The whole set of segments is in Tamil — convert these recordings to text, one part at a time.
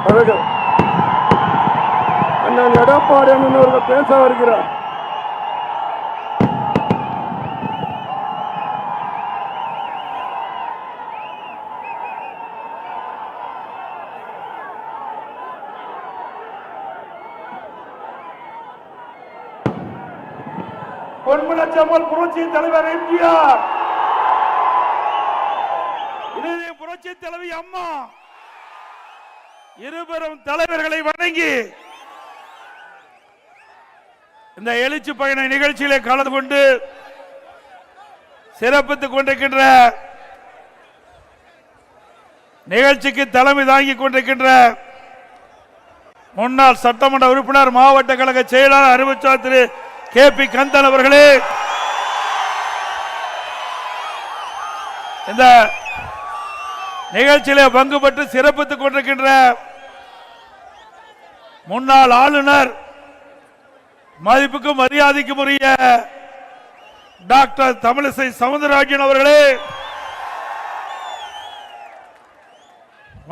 அவர்கள் அண்ணன் எடப்பாடி அண்ணன் அவர்கள் பேச வருகிறார். பொன்முனச்சம்மல் புரட்சி தலைவர் எம்ஜிஆர், புரட்சி தலைவி அம்மா இருவரும் தலைவர்களை வணங்கி இந்த எழுச்சி பயண நிகழ்ச்சியிலே கலந்து கொண்டு சிறப்பித்துக் கொண்டிருக்கின்ற நிகழ்ச்சிக்கு தலைமை தாங்கிக் கொண்டிருக்கின்ற முன்னாள் சட்டமன்ற உறுப்பினர் மாவட்ட கழக செயலாளர் அறிவிச்சார் திரு கே.பி. கந்தன் அவர்களே, இந்த நிகழ்ச்சியிலே பங்கு பெற்று சிறப்பித்துக் கொண்டிருக்கின்ற முன்னாள் ஆளுநர் மதிப்புக்கும் மரியாதைக்கும் உரிய டாக்டர் தமிழிசை சவுந்தரராஜன் அவர்களே,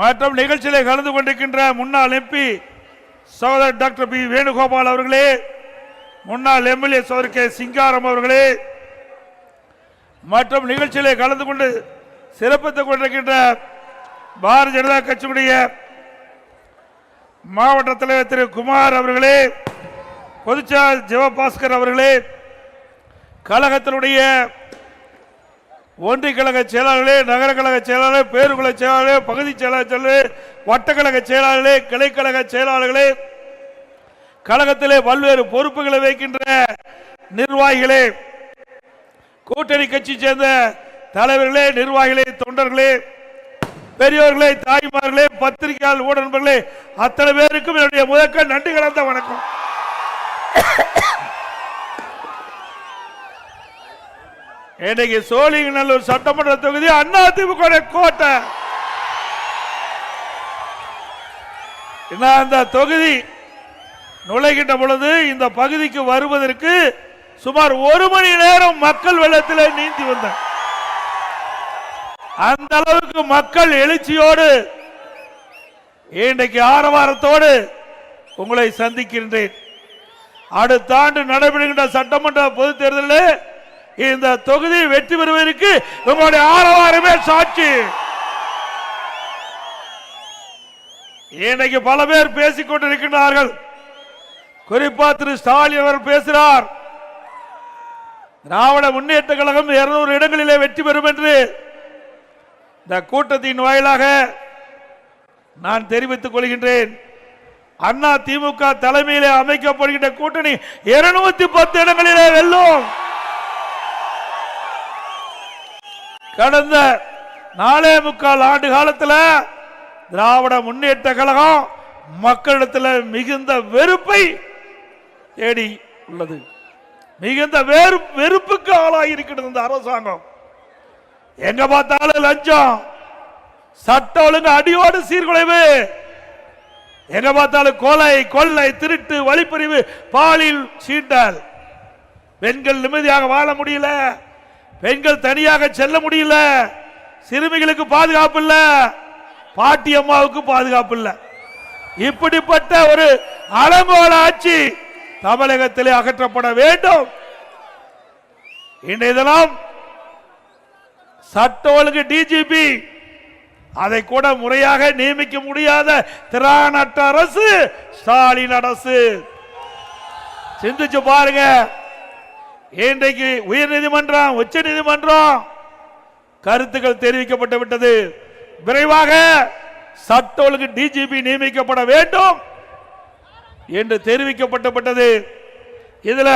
மற்றும் நிகழ்ச்சியிலே கலந்து கொண்டிருக்கின்ற முன்னாள் எம்பி சகோதரர் டாக்டர் பி. வேணுகோபால் அவர்களே, முன்னாள் எம்எல்ஏ சகோதரர் கே. சிங்காரம் அவர்களே, மற்றும் நிகழ்ச்சியிலே கலந்து கொண்டு சிறப்பித்துக் கொண்டிருக்கின்ற பாரதிய ஜனதா கட்சியுடைய மாவட்ட தலைவர் திரு குமார் அவர்களே, பொதுச்செயலாளர் ஜெயபாஸ்கர் அவர்களே, கழகத்தினுடைய ஒன்றிய கழக செயலாளர்களே, நகர கழக செயலாளர், பேருக்குழு செயலாளர், பகுதி செயலாளர், வட்டக்கழக செயலாளர்களே, கிளைக்கழக செயலாளர்களே, கழகத்திலே பல்வேறு பொறுப்புகளை வைக்கின்ற நிர்வாகிகளே, கூட்டணி கட்சி சேர்ந்த தலைவர்களே, நிர்வாகிகளே, தொண்டர்களே, பெரியோர்களே, தாய்மார்களே, பத்திரிகையாளர், ஊடக நண்பர்களே, அத்தனை பேருக்கும் என்னுடைய முதற்க நன்றி கலந்த வணக்கம். இன்னைக்கு சோழிங்கநல்லூர் சட்டமன்ற தொகுதி அதிமுக கோட்டை. இந்த தொகுதி நுழைகின்ற பொழுது இந்த பகுதிக்கு வருவதற்கு சுமார் 1 மணி நேரம் மக்கள் வெள்ளத்தில் நீந்தி வந்தார். அந்த அளவுக்கு மக்கள் எழுச்சியோடு இன்றைக்கு ஆரவாரத்தோடு உங்களை சந்திக்கின்றேன். அடுத்த ஆண்டு நடைபெறுகின்ற சட்டமன்ற பொதுத் தேர்தலில் இந்த தொகுதி வெற்றி பெறுவதற்கு உங்களுடைய ஆரவாரமே சாட்சி. இன்றைக்கு பல பேர் பேசிக் கொண்டிருக்கின்றார்கள். குறிப்பா திரு ஸ்டாலின் அவர் பேசுகிறார், திராவிட முன்னேற்ற கழகம் 200 இடங்களிலே வெற்றி பெறும் என்று. இந்த கூட்டத்தின் வாயிலாக நான் தெரிவித்துக் கொள்கின்றேன், அண்ணா திமுக தலைமையிலே அமைக்கப்படுகின்ற கூட்டணி 210 இடங்களிலே வெல்லும். கடந்த 4.25 ஆண்டு காலத்தில் திராவிட முன்னேற்ற கழகம் மக்களிடத்தில் மிகுந்த வெறுப்பை தேடி உள்ளது. மிகுந்த வெறுப்புக்கு ஆளாகி இருக்கிறது இந்த அரசாங்கம். எங்க பார்த்தாலும் லஞ்சம், சட்ட ஒழுங்கு அடியோடு சீர்குலைவு, எங்க பார்த்தாலும் கொலை, கொள்ளை, திருட்டு, வழிப்பறிவு, பாலியல் சீண்டல், பெண்கள் நிம்மதியாக வாழ முடியல, பெண்கள் தனியாக செல்ல முடியல, சிறுமிகளுக்கு பாதுகாப்பு இல்ல, பாட்டி அம்மாவுக்கு பாதுகாப்பு இல்ல. இப்படிப்பட்ட ஒரு அலங்கோல ஆட்சி தமிழகத்திலே அகற்றப்பட வேண்டும். இன்றைய தினம் சட்ட ஒழுங்கு டிஜிபி அதை கூட முறையாக நியமிக்க முடியாத திராணற்ற அரசு ஸ்டாலின் அரசு. சிந்திச்சு பாருங்க. இன்றைக்கு உயர் நீதிமன்றம், உச்ச நீதிமன்றம் கருத்துக்கள் தெரிவிக்கப்பட்டு விட்டது. விரைவாக சட்ட ஒழுங்கு டிஜிபி நியமிக்கப்பட வேண்டும் என்று தெரிவிக்கப்பட்டது. இதுல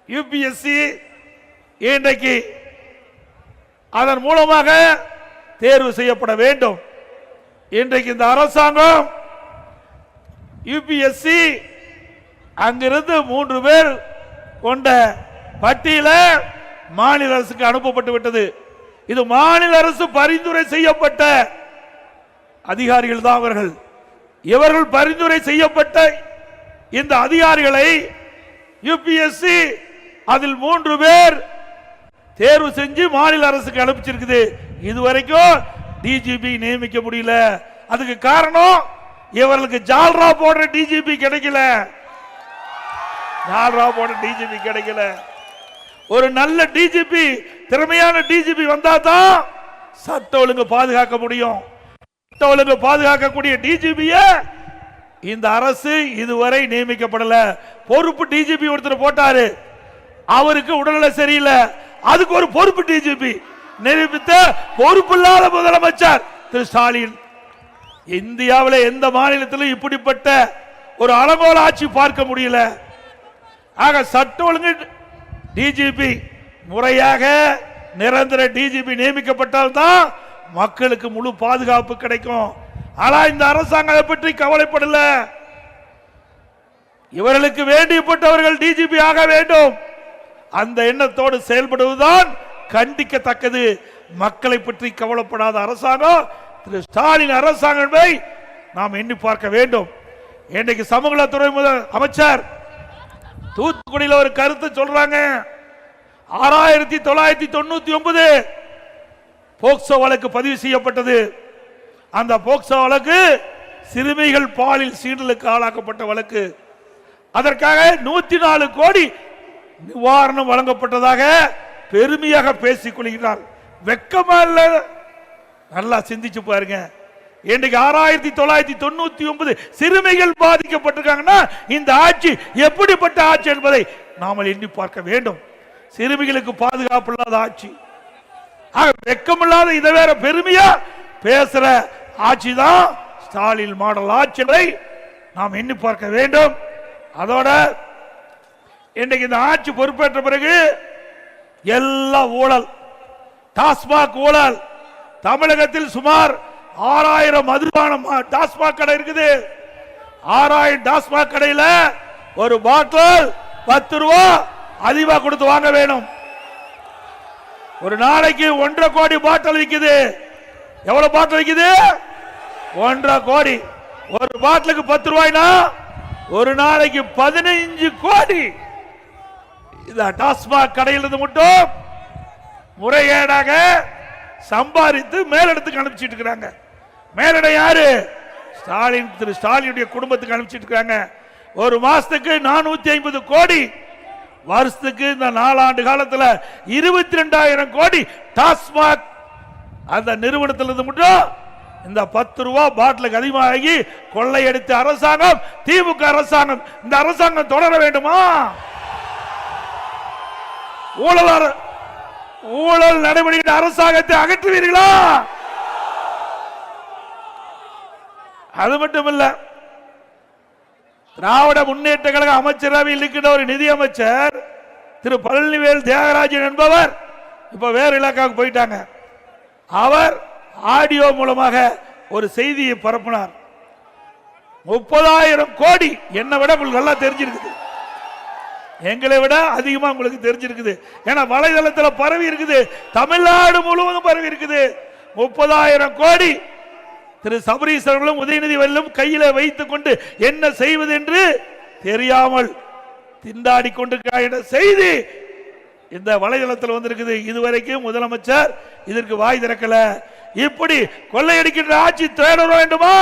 யுபிஎஸ்சி இன்றைக்கு அதன் மூலமாக தேர்வு செய்யப்பட வேண்டும். இன்றைக்கு இந்த அரசாங்கம் யுபிஎஸ்சி அங்கிருந்து 3 பேர் கொண்ட பட்டியல மாநில அரசுக்கு அனுப்பப்பட்டு விட்டது. இது மாநில அரசு பரிந்துரை செய்யப்பட்ட அதிகாரிகள் தான் அவர்கள். இவர்கள் பரிந்துரை செய்யப்பட்ட இந்த அதிகாரிகளை யுபிஎஸ்சி அதில் 3 பேர் தேர்வு செஞ்சு மாநில அரசுக்கு அனுப்பிச்சிருக்குது. இதுவரைக்கும் டிஜிபி நியமிக்க முடியல. அதுக்கு காரணம் இவர்களுக்கு ஜால்ரா போடுற டிஜிபி கிடைக்கல. ஜால்ரா போடுற டிஜிபி கிடைக்கல. ஒரு நல்ல டிஜிபி, திறமையான டிஜிபி வந்தா தான் சட்ட ஒழுங்கு பாதுகாக்க முடியும். சட்ட ஒழுங்கு பாதுகாக்கக்கூடிய டிஜிபிய இந்த அரசு இதுவரை நியமிக்கப்படல. பொறுப்பு டிஜிபி ஒருத்தர் போட்டாரு, அவருக்கு உடல்நல சரியில்லை, அதுக்கு ஒரு பொறுப்பு டிஜிபி நியமித்த பொறுப்பு இல்லாத முதலமைச்சர் திரு ஸ்டாலின். இந்தியாவில் எந்த மாநிலத்திலும் இப்படிப்பட்ட ஒரு அலங்கோல ஆட்சி பார்க்க முடியல. ஆக சட்ட ஒழுங்கு டிஜிபி முறையாக நிரந்தர டிஜிபி நியமிக்கப்பட்டால் தான் மக்களுக்கு முழு பாதுகாப்பு கிடைக்கும். ஆனா இந்த அரசாங்கம் அதை பற்றி கவலைப்படல. இவர்களுக்கு வேண்டியப்பட்டவர்கள் டிஜிபி ஆக வேண்டும், அந்த எண்ணத்தோடு செயல்படுவதுதான் கண்டிக்கத்தக்கது. மக்களை பற்றி கவலைப்படாத அரசாங்கம் திரு ஸ்டாலின் அரசாங்கத்தை நாம் எண்ணி பார்க்க வேண்டும். இன்றைக்கு சமூகத்துறை அமைச்சர் தூத்துக்குடியில் ஒரு கருத்து சொல்றாங்க. 6999 போக்சோ வழக்கு பதிவு செய்யப்பட்டது. அந்த போக்சோ வழக்கு சிறுமிகள் பாலியல் சீண்டலுக்கு ஆளாக்கப்பட்ட வழக்கு. அதற்காக 104 கோடி நிவாரணம் வழங்கப்பட்டதாக பெருமையாக பேசிக் கொள்கிறார். வெக்கமா இல்ல? நல்லா சிந்திச்சு பாருங்க. இன்றைக்கு 6999 சிறுமிகள் பாதிக்கப்பட்டிருக்காங்கன்னா இந்த ஆட்சி எப்படிப்பட்ட ஆட்சி என்பதை நாம எண்ணி பார்க்க வேண்டும். சிறுமிகளுக்கு பாதுகாப்பு இல்லாத ஆட்சி, வெக்கமில்லாத இதை வேற பெருமையா பேசுற ஆட்சி தான் ஸ்டாலின் மாடல் ஆட்சியை நாம் எண்ணி பார்க்க வேண்டும். அதோட இன்றைக்கு இந்த ஆட்சி பொறுப்பேற்ற பிறகு எல்லா ஊழல், டாஸ்மாக் ஊழல், தமிழகத்தில் சுமார் 6000 மதுபான டாஸ்மாக் கடை இருக்குது. 6000 டாஸ்மாக் கடையில் ஒரு பாட்டில் 10 ரூபா அதிகமா கொடுத்து வாங்க வேணும். ஒரு நாளைக்கு 1.5 கோடி பாட்டில் விற்குது. எவ்வளவு பாட்டில் விற்குது? 1.5 கோடி. ஒரு பாட்டிலுக்கு 10 ரூபாய்னா ஒரு நாளைக்கு 15 கோடி இந்த டாஸ்மாக் கடையிலிருந்து மட்டும் முறைகேடாக சம்பாதித்து மேலிடத்துக்கு அனுப்பிச்சிட்டு இருக்காங்க. மேலிடம் யாரு? ஸ்டாலின், திரு ஸ்டாலினுடைய குடும்பத்துக்கு அனுப்பிச்சிட்டு இருக்காங்க. ஒரு மாசத்துக்கு 450 கோடி, வருஷத்துக்கு இந்த 4 ஆண்டு காலத்தில் 22,000 கோடி டாஸ்மாக் அந்த நிறுவனத்திலிருந்து மட்டும் இந்த 10 ரூபா பாட்டிலுக்கு அதிகமாகி கொள்ளையடித்த அரசாங்கம் திமுக அரசாங்கம். இந்த அரசாங்கம் தொடர வேண்டுமா? ஊழல் நடைமுறை அரசாங்கத்தை அகற்றுவீர்களா? அது மட்டுமல்ல, திராவிட முன்னேற்ற கழக அமைச்சரவையில் இருக்கின்ற ஒரு நிதி அமைச்சர் திரு பழனிவேல் தியாகராஜன் என்பவர் இப்ப வேற இலாக்காவுக்கு போயிட்டாங்க. அவர் ஆடியோ மூலமாக ஒரு செய்தியை பரப்பினார். 30,000 கோடி. என்னை விட உங்களுக்கு நல்லா தெரிஞ்சிருக்குது, எங்களை விட அதிகமா உங்களுக்கு தெரிஞ்சிருக்குது. ஏன்னா வலைதளத்தில் பரவி இருக்குது, தமிழ்நாடு முழுவதும் பரவி இருக்குது. 30,000 கோடி திரு சபரீஸ்வரர்களும் உதயநிதி வரையிலும் கையில வைத்துக் கொண்டு என்ன செய்வது என்று தெரியாமல் திண்டாடி கொண்டிருக்கிறார் என்ற செய்தி இந்த வலைதளத்தில் வந்திருக்குது. இதுவரைக்கும் முதலமைச்சர் இதற்கு வாய் திறக்கல. இப்படி கொள்ளையடிக்கின்ற ஆட்சி தேட வேண்டுமா?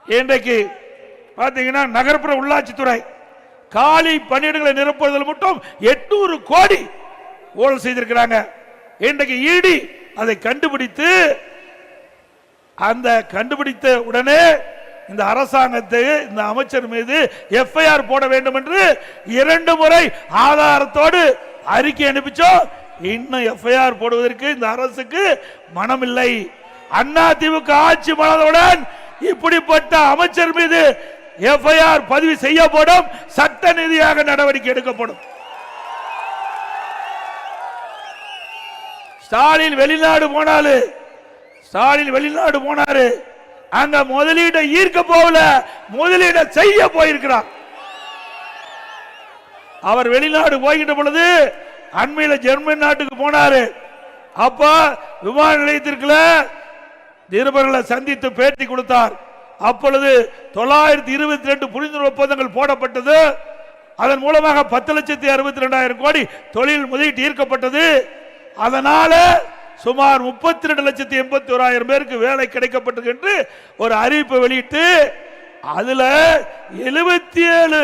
இன்றைக்கு பாத்தீங்கன்னா நகர்ப்புற உள்ளாட்சித்துறை காலி பணியிடங்களை நிரப்புவதில் மட்டும் 800 கோடி ஊழல் செய்திருக்கிறாங்க. இன்றைக்கு இடி அதை கண்டுபிடித்து, அந்த கண்டுபிடித்த உடனே இந்த அரசாங்கத்தை, இந்த அமைச்சர் மீது எஃப்ஐஆர் போட வேண்டும் என்று 2 முறை ஆதாரத்தோடு அறிக்கை அனுப்பிச்சோம். இன்னும் எஃப்ஐஆர் போடுவதற்கு இந்த அரசுக்கு மனமில்லை. அதிமுக ஆட்சி மனதுடன் இப்படிப்பட்ட அமைச்சர் மீது எஃப்ஐஆர் பதிவு செய்யப்படும், சட்ட ரீதியாக நடவடிக்கை எடுக்கப்படும். ஸ்டாலின் வெளிநாடு போனாரு, அங்க முதலீட்டை ஈர்க்க போகல, முதலீட செய்ய போயிருக்கிறார். அவர் வெளிநாடு போய்கிட்ட பொழுது அண்மையில ஜெர்மன் நாட்டுக்கு போனாரு. அப்ப விமான நிலையத்திற்குள்ள நிருபர்களை சந்தித்து பேட்டி கொடுத்தார். அப்பொழுது 922 புரிந்துணர்வு ஒப்பந்தங்கள் போடப்பட்டது. அதன் மூலமாக 10,62,000 கோடி தொழில் முதலீட்டு ஈர்க்கப்பட்டது. அதனால சுமார் 32,81,000 பேருக்கு வேலை கிடைக்கப்பட்டது என்று ஒரு அறிவிப்பை வெளியிட்டு அதுல 77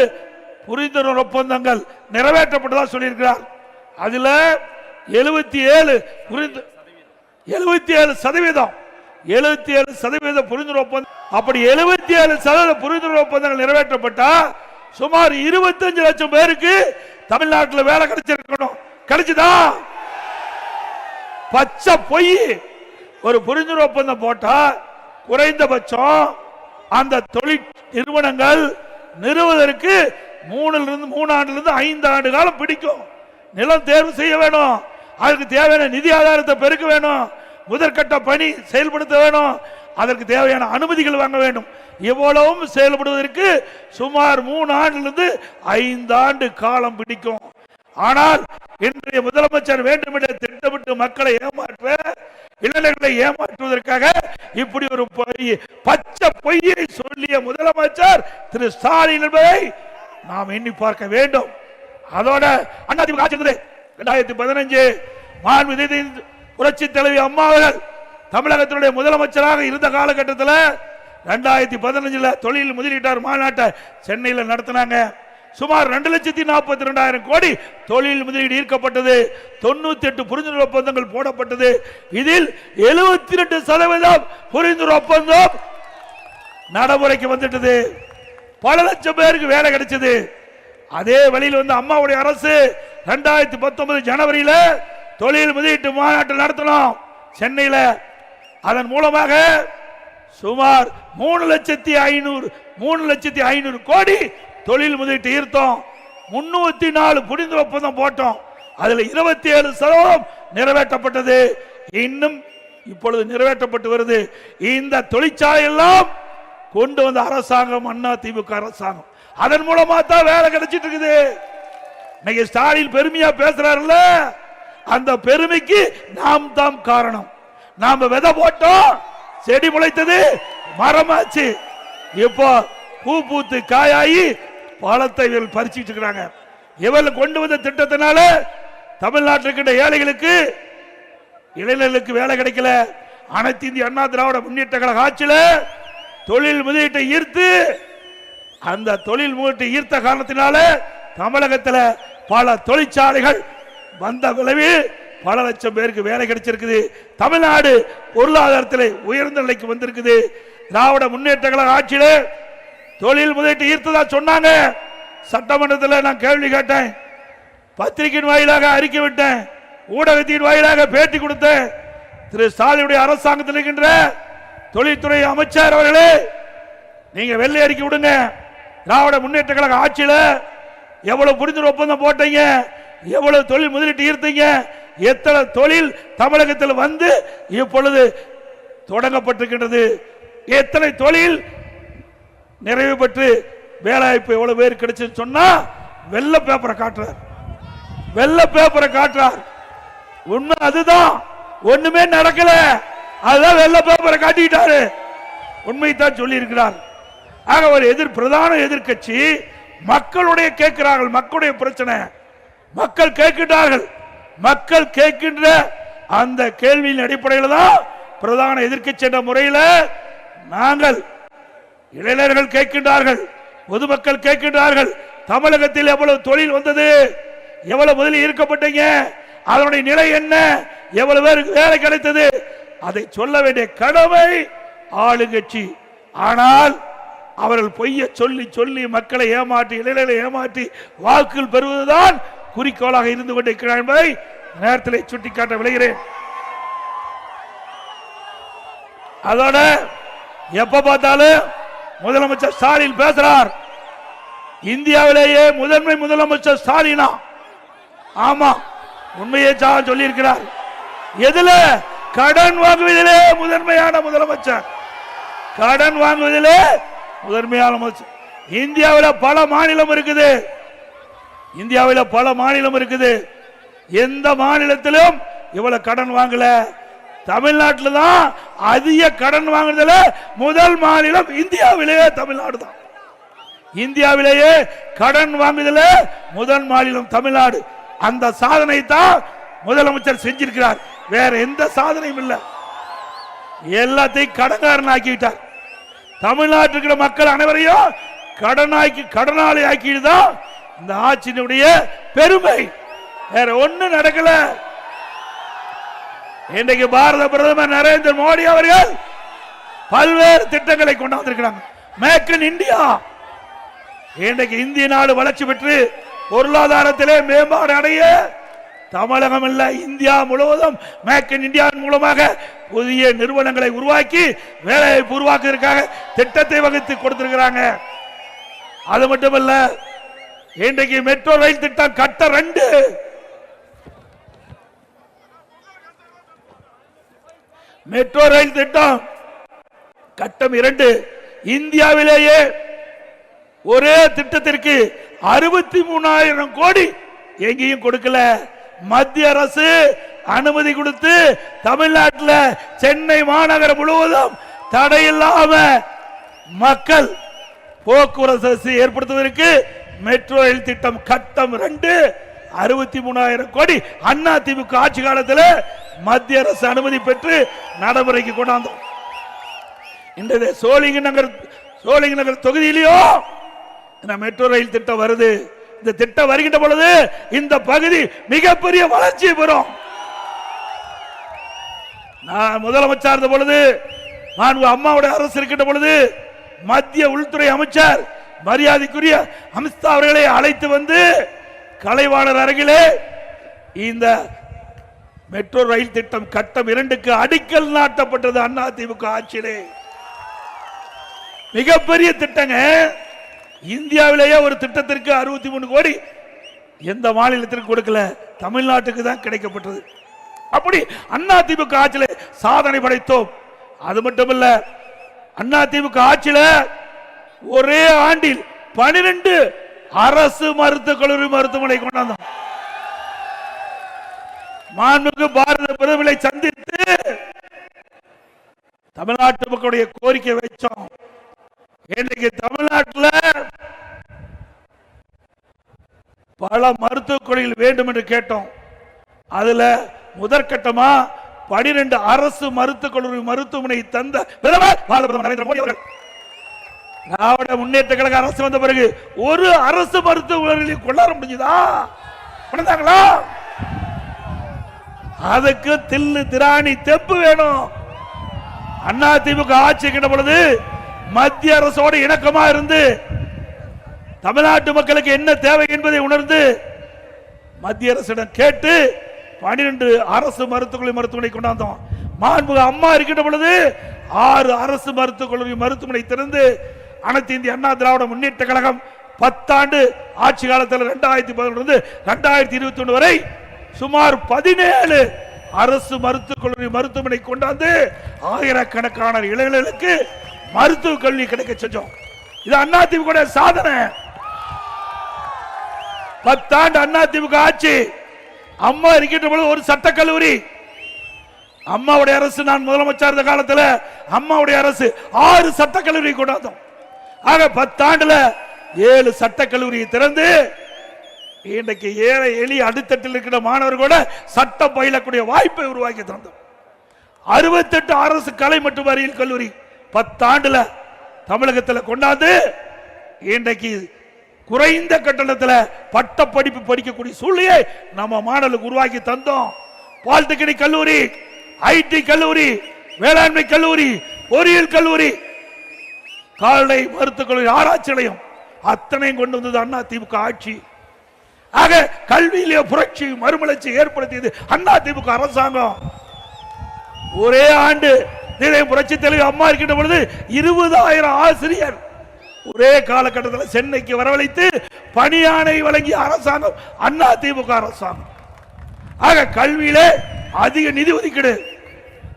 புரிந்துணர்வு ஒப்பந்தங்கள் நிறைவேற்றப்பட்டதா சொல்லியிருக்கிறார். அதுல 77 புரிந்துணர்வு ஒப்பந்தம். அப்படி 77% புரிந்துணர்வு ஒப்பந்தங்கள் நிறைவேற்றப்பட்டா சுமார் 25 லட்சம் பேருக்கு தமிழ்நாட்டில் வேலை கிடைச்சிருக்கணும். கிடைச்சுதா? பச்சை பொய். ஒரு புரிந்துணர்வு ஒப்பந்தம் போட்டா குறைந்தபட்சம் அந்த தொழில் நிறுவனங்கள் நிறுவதற்கு 3 ஆண்டிலிருந்து 5 ஆண்டு காலம் பிடிக்கும். நிலம் தேர்வு செய்ய வேணும், அதுக்கு தேவையான நிதி ஆதாரத்தை பெருக்க வேணும், முதற்கட்ட பணி செயல்படுத்த வேணும், அதற்கு தேவையான அனுமதிகள் வாங்க வேண்டும். இவ்வளவும் செயல்படுவதற்கு சுமார் 3 ஆண்டிலிருந்து 5 ஆண்டு காலம் பிடிக்கும். ஆனால் இன்றைய முதலமைச்சர் வேண்டுமென்றே திட்டமிட்டு மக்களை ஏமாற்ற, இளைஞர்களை ஏமாற்றுவதற்காக இப்படி ஒரு பச்சை பொய்யை சொல்லிய முதலமைச்சர் திரு ஸ்டாலின் என்பதை நாம் எண்ணி பார்க்க வேண்டும். அதோட அதிமுக ஆட்சி 2015 மாண்புமிகு புரட்சி தலைவி அம்மா அவர்கள் தமிழகத்தினுடைய முதலமைச்சராக இருந்த காலகட்டத்தில் 2015 தொழில் முதலீட்டாளர் மாநாட்டை சென்னையில் நடத்தினாங்க. சுமார் 2,42,000 கோடி தொழில் முதலீடு ஈர்க்கப்பட்டது. 98 புரிந்துணர்வு ஒப்பந்தங்கள் போடப்பட்டது. இதில் 72% புரிந்துணர்வு ஒப்பந்தம் நடைமுறைக்கு வந்துட்டது. பல லட்சம் பேருக்கு வேலை கிடைச்சது. அதே வழியில் வந்து அம்மாவுடைய அரசு 2019 ஜனவரியில் தொழில் முதலீட்டு மாநாட்டை நடத்தணும் சென்னையில். அதன் மூலமாக சுமார் 3,500,000 கோடி தொழில் முதலீட்டு ஈர்த்தோம். 304 புரிந்துணர்வு ஒப்பந்தம் போட்டோம். அதில் 27% நிறைவேற்றப்பட்டது. இன்னும் இப்பொழுது நிறைவேற்றப்பட்டு வருது. இந்த தொழிற்சாலை எல்லாம் கொண்டு வந்த அரசாங்கம் அதிமுக அரசாங்கம். அதன் மூலமா தான் வேலை கிடைச்சிட்டு இருக்குது. இன்னைக்கு ஸ்டாலின் பெருமையா பேசுறாருல்ல, அந்த பெருமைக்கு நாம் தான் காரணம். நாம விதை போட்டோம், செடி முளைத்தது, மரமாச்சு. இப்போ பூ பூத்து காயாயி பழத்தை இவர்கள் பறிச்சுட்டு இருக்கிறாங்க. இவர்கள் கொண்டு வந்த திட்டத்தினால தமிழ்நாட்டில் ஏழைகளுக்கு, இளைஞர்களுக்கு வேலை கிடைக்கல. அனைத்து இந்திய அண்ணா திராவிட முன்னேற்ற கழக ஆட்சியில் தொழில் முதலீட்டை ஈர்த்து, அந்த தொழில் முதலீட்டை ஈர்த்த காரணத்தினால தமிழகத்தில் பல தொழிற்சாலைகள் வந்த விளைவில் பல லட்சம் பேருக்கு வேலை கிடைச்சிருக்குது. தமிழ்நாடு பொருளாதாரத்தில் உயர்ந்த நிலைக்கு வந்திருக்குது. திராவிட முன்னேற்ற கழக ஆட்சியில் தொழில் முதலீட்டு ஈர்த்ததா சொன்னாங்க. சட்டமன்றத்தில் நான் கேள்வி கேட்டேன், பத்திரிகையின் வாயிலாக அறிக்கை விட்டேன், ஊடகத்தின் வாயிலாக பேட்டி கொடுத்தேன். திரு ஸ்டாலினுடைய அரசாங்கத்தில் இருக்கின்ற தொழில்துறை அமைச்சர் அவர்களே, நீங்க வெள்ளை அறிக்கை விடுங்க. திராவிட முன்னேற்ற கழக ஆட்சியில் எவ்வளவு புரிந்துணர்வு ஒப்பந்தம் போட்டீங்க, எவ்வளவு தொழில் முதலீட்டு ஈர்த்தீங்க, எத்தனை தொழில் தமிழகத்தில் வந்து இப்பொழுது தொடங்கப்பட்டிருக்கின்றது, எத்தனை தொழில் நிறைவு பெற்று வேலைவாய்ப்பு எவ்வளவு பேர் கிடைச்சு சொன்னா வெள்ளை பேப்பரை காட்டுறார், வெள்ளை பேப்பரை காட்டுறார். உண்மை அதுதான். ஒண்ணுமே நடக்கல, அதுதான் வெள்ளை பேப்பரை காட்டிட்டாரு. உண்மைத்தான் சொல்லி இருக்கிறார். ஆக ஒரு பிரதான எதிர்கட்சி மக்களுடைய கேட்கிறார்கள், மக்களுடைய பிரச்சனை மக்கள் கேட்கின்றார்கள். மக்கள் கேட்கின்ற அந்த கேள்வியின் அடிப்படையில் தான் பிரதான எதிர்க்கட்சி என்ற முறையில் நாங்கள், இளைஞர்கள் கேட்கின்றார்கள், பொதுமக்கள் கேட்கின்றார்கள், தமிழகத்தில் எவ்வளவு தொழில் வந்தது, எவ்வளவு முதலில் ஈர்க்கப்பட்டீங்க, அதனுடைய நிலை என்ன, எவ்வளவு பேருக்கு வேலை கிடைத்தது, அதை சொல்ல வேண்டிய கடமை ஆளுங்கட்சி. ஆனால் அவர்கள் பொய்ய சொல்லி சொல்லி மக்களை ஏமாற்றி, இளைஞர்களை ஏமாற்றி வாக்குகள் பெறுவதுதான் குறிக்கோளாக இருந்து கொண்டிருக்கிறார் என்பதை நேரத்தில் சுட்டிக்காட்ட விளைகிறேன். அதோட எப்ப பார்த்தாலும் முதலமைச்சர் ஸ்டாலின் பேசுறார், இந்தியாவிலேயே முதன்மை முதலமைச்சர் ஸ்டாலினா. ஆமா, உண்மையை சொல்லி இருக்கிறார். எதுல? கடன் வாங்குவதிலே முதன்மையான முதலமைச்சர், கடன் வாங்குவதிலே முதன்மையான முதலமைச்சர். இந்தியாவில் பல மாநிலம் இருக்குது, இந்தியாவில் பல மாநிலம் இருக்குது, எந்த மாநிலத்திலும் இவ்வளவு கடன் வாங்கல. தமிழ்நாட்டில் தான் அதிக கடன் வாங்குறதுல முதல் மாநிலம் இந்தியாவிலேயே தமிழ்நாடு தான். இந்தியாவிலேயே கடன் வாங்குதல முதல் மாநிலம் தமிழ்நாடு. அந்த சாதனை தான் முதலமைச்சர் செஞ்சிருக்கிறார். வேற எந்த சாதனையும் இல்லை. எல்லாத்தையும் கடன்காரன் ஆக்கிட்டார். தமிழ்நாட்டுக்கு மக்கள் அனைவரையும் கடனாளி ஆக்கிடுதான் இந்த ஆட்சியினுடைய பெருமை. வேற ஒண்ணும் நடக்கல. இன்றைக்கு பாரத பிரதமர் நரேந்திர மோடி அவர்கள் பல்வேறு திட்டங்களை கொண்டாந்திருக்கிறாங்க. Make in India. இன்றைக்கு இந்திய நாடு வளர்ச்சி பெற்று பொருளாதாரத்திலே மேம்பாடு அடைய தமிழகம் இல்ல இந்தியா முழுவதும் மேக் இன் இந்தியா மூலமாக புதிய நிறுவனங்களை உருவாக்கி வேலைவாய்ப்பு உருவாக்குவதற்காக திட்டத்தை வகுத்து கொடுத்திருக்கிறாங்க. அது மட்டுமல்ல, இன்றைக்கு மெட்ரோ ரயில் திட்டம் கட்ட 2, மெட்ரோ ரயில் திட்டம் கட்டம் 2 இந்தியாவிலேயே ஒரே திட்டத்திற்கு 63,000 கோடி எங்கேயும் கொடுக்கல. மத்திய அரசு அனுமதி கொடுத்து தமிழ்நாட்டில் சென்னை மாநகரம் முழுவதும் தடையில்லாம மக்கள் போக்குவரத்து ஏற்படுத்துவதற்கு மெட்ரோ ரயில் திட்டம் கட்டம் 2 63,000 கோடி அண்ணா திமுக ஆட்சி காலத்தில் மத்திய அரசு அனுமதி பெற்று நடைமுறைக்கு கொண்டாந்தோம். இன்றைய சோழிங்க நகர் தொகுதியிலேயோ இந்த மெட்ரோ ரயில் திட்டம் வருது. இந்த திட்டம் வருகின்ற பொழுது இந்த பகுதி மிகப்பெரிய வளர்ச்சி பெறும். நான் முதலமைச்சர் இருந்த பொழுது, அம்மாவுடைய அரசு இருக்கின்ற பொழுது மத்திய உள்துறை அமைச்சர் மரியாதைக்குரிய அமித்ஷா அவர்களை அழைத்து வந்து கலைவாணர் அருகிலே இந்த மெட்ரோ ரயில் திட்டம் கட்டம் 2க்கு அடிக்கல் நாட்டப்பட்டது. அண்ணா திமுக ஆட்சியிலே மிகப்பெரிய திட்டங்க. இந்தியாவிலேயே ஒரு திட்டத்திற்கு 63 கோடி எந்த மாநிலத்திற்கு கொடுக்கல, தமிழ்நாட்டுக்கு தான் கிடைக்கப்பட்டது. அப்படி அண்ணா திமுக ஆட்சியிலே சாதனை படைத்தோம். அது மட்டுமல்ல, அண்ணா திமுக ஆட்சியில ஒரே ஆண்டில் 12 அரசு மருத்துவக் கல்லூரி மருத்துவமனை கொண்டாந்தோம். மாண்புமிகு பாரத பிரதமரை சந்தித்து தமிழ்நாட்டு மக்களுடைய கோரிக்கை வைச்சோம். இன்னைக்கு தமிழ்நாட்டில் பல மருத்துவக் கல்லூரிகள் வேண்டும் என்று கேட்டோம். அதுல முதற்கட்டமா 12 அரசு மருத்துவக் கல்லூரி மருத்துவமனை தந்த பிரதமர் நரேந்திர மோடி அவர்கள். திராவிட முன்னேற்ற கழக அரசு வந்த பிறகு ஒரு அரசு மருத்துவமனை கொண்டாட முடிஞ்சதா? கொண்டாங்களா? அதுக்கு தில்லு திராணி தெப்பு வேணும். அண்ணா திமுக ஆட்சி கிட்ட பொழுது மத்திய அரசோடு இணக்கமா இருந்து தமிழ்நாட்டு மக்களுக்கு என்ன தேவை என்பதை உணர்ந்து மத்திய அரசிடம் கேட்டு 12 அரசு மருத்துவமனை கொண்டாந்தோம். மாண்புமிகு அம்மா இருக்கின்ற பொழுது 6 அரசு மருத்துவக் கல்லூரி மருத்துவமனை திறந்து அனைத்து இந்திய அண்ணா திராவிட முன்னேற்ற கழகம் 10 ஆண்டு ஆட்சி காலத்தில் 2011 2021 வரை சுமார் 17 அரசு மருத்துவக் கல்லூரி மருத்துவமனை கொண்டாந்து ஆயிரக்கணக்கான இளைஞர்களுக்கு மருத்துவ கல்வி கிடைக்க செஞ்சோம். இது அண்ணா திமுக சாதனை. 10 ஆண்டு அண்ணா திமுக ஆட்சி. அம்மா இருக்கின்ற பொழுது ஒரு சட்டக்கல்லூரி, அம்மாவுடைய அரசு, நான் முதலமைச்சர் இருந்த காலத்தில் அம்மாவுடைய அரசு 6 சட்டக்கல்லூரி கொண்டாந்தோம். ஆக 10 ஆண்டுல 7 சட்டக்கல்லூரியை திறந்து இன்றைக்கு ஏழை எளிய அடித்தட்டில் இருக்கிற மாணவர்களோட சட்டம் பயிலக்கூடிய வாய்ப்பை உருவாக்கி தந்தோம். 68 அரசு கலை மற்றும் அறிவியல் கல்லூரி 10 ஆண்டுல தமிழகத்தில் கொண்டாந்து இன்றைக்கு குறைந்த கட்டணத்தில் பட்ட படிப்பு படிக்கக்கூடிய சூழ்நிலையை நம்ம மாணவர்களுக்கு உருவாக்கி தந்தோம். பாலிடெக்னிக் கல்லூரி, ஐடி கல்லூரி, வேளாண்மை கல்லூரி, பொறியியல் கல்லூரி, கால்நடை மருத்துவக் கல்லூரி, ஆராய்ச்சி நிலையம் அத்தனையும் கொண்டு வந்தது அண்ணா திமுக ஆட்சி. ஆக கல்வியிலே புரட்சி மறுமலர்ச்சி ஏற்படுத்தியது அண்ணா திமுக அரசாங்கம். ஒரே ஆண்டு புரட்சி தலைவர் அம்மா இருக்கின்ற பொழுது 20,000 ஆசிரியர் ஒரே காலகட்டத்தில் சென்னைக்கு வரவழைத்து பணியாணை வழங்கிய அரசாங்கம் அண்ணா திமுக அரசாங்கம். ஆக கல்வியிலே அதிக நிதி ஒதுக்கீடு.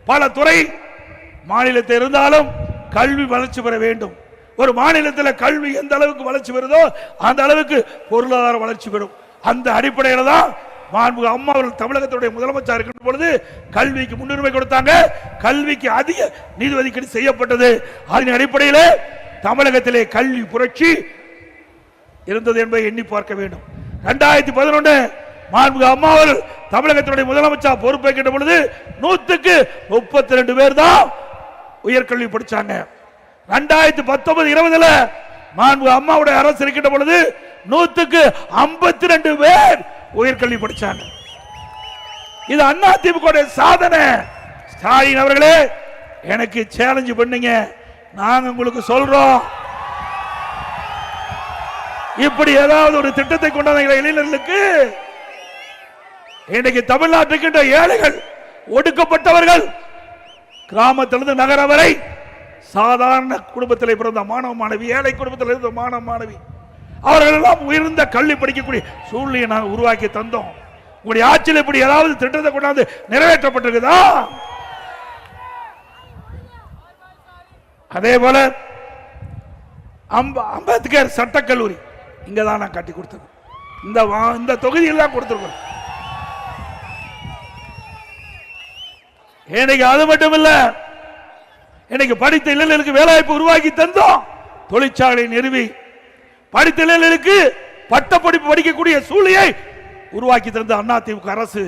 பல துறை மாநிலத்தில் இருந்தாலும் கல்வி வளர்ச்சி பெற வேண்டும். ஒரு மாநிலத்தில் கல்வி எந்த அளவுக்கு வளர்ச்சி பெறுதோ அந்த அளவுக்கு பொருளாதார வளர்ச்சி பெறும். அந்த அடிப்படையில் தான் மாண்புமிகு அம்மா அவர்கள் தமிழகத்துடைய முதலமைச்சர் இருக்கின்ற பொழுது கல்விக்கு முன்னுரிமை கொடுத்தாங்க. கல்விக்கு அதிக நிதி ஒதுக்கீடு செய்யப்பட்டது. அதன் அடிப்படையில் தமிழகத்திலே கல்வி புரட்சி இருந்தது என்பதை எண்ணி பார்க்க வேண்டும். 2011 மாண்புமிகு அம்மா அவர்கள் தமிழகத்தினுடைய முதலமைச்சர் பொறுப்பேற்கின்ற பொழுது 100க்கு 32 பேர் தான் உயர்கல்வி படிச்சாங்க. 2019-20 மாண்பு அம்மாவுடைய அரசு இருக்கின்ற பொழுது 100க்கு 52 பேர் உயர்கல்வி படிச்சாங்க. இது அதிமுக சாதனை. ஸ்டாலின் அவர்களே, எனக்கு சேலஞ்சு பண்ணுங்க, நாங்க உங்களுக்கு சொல்றோம். இப்படி ஏதாவது ஒரு திட்டத்தை கொண்டாந்த இளைஞர்களுக்கு இன்றைக்கு தமிழ்நாட்டுக்கின்ற ஏழைகள், ஒடுக்கப்பட்டவர்கள், கிராமத்திலிருந்து நகர வரை சாதாரண குடும்பத்தில் பிறந்த மாணவ மாணவி, ஏழை குடும்பத்தில் இருந்த மாணவ மாணவி, அவர்கள் எல்லாம் உயர்ந்த கல்வி படிக்கக்கூடிய சூழ்நிலையை நாங்கள் உருவாக்கி தந்தோம். உங்களுடைய ஆட்சியில் இப்படி ஏதாவது திட்டத்தை கொண்டாந்து நிறைவேற்றப்பட்டிருக்குதா? அதே போல அம்பேத்கர் சட்டக்கல்லூரி இங்கதான் நான் கட்டி கொடுத்திருக்கோம். இந்த தொகுதியில் தான் கொடுத்திருக்கோம். இன்னைக்கு அது மட்டும் இல்ல, இன்னைக்கு படித்த இளைஞர்களுக்கு வேலைவாய்ப்பு உருவாக்கி தந்தோம். தொழிற்சாலை நிறுவி படித்த இளைஞர்களுக்கு பட்டப்படிப்பு படிக்கக்கூடிய சூழ்நிலையை உருவாக்கி தந்த அதிமுக அரசு.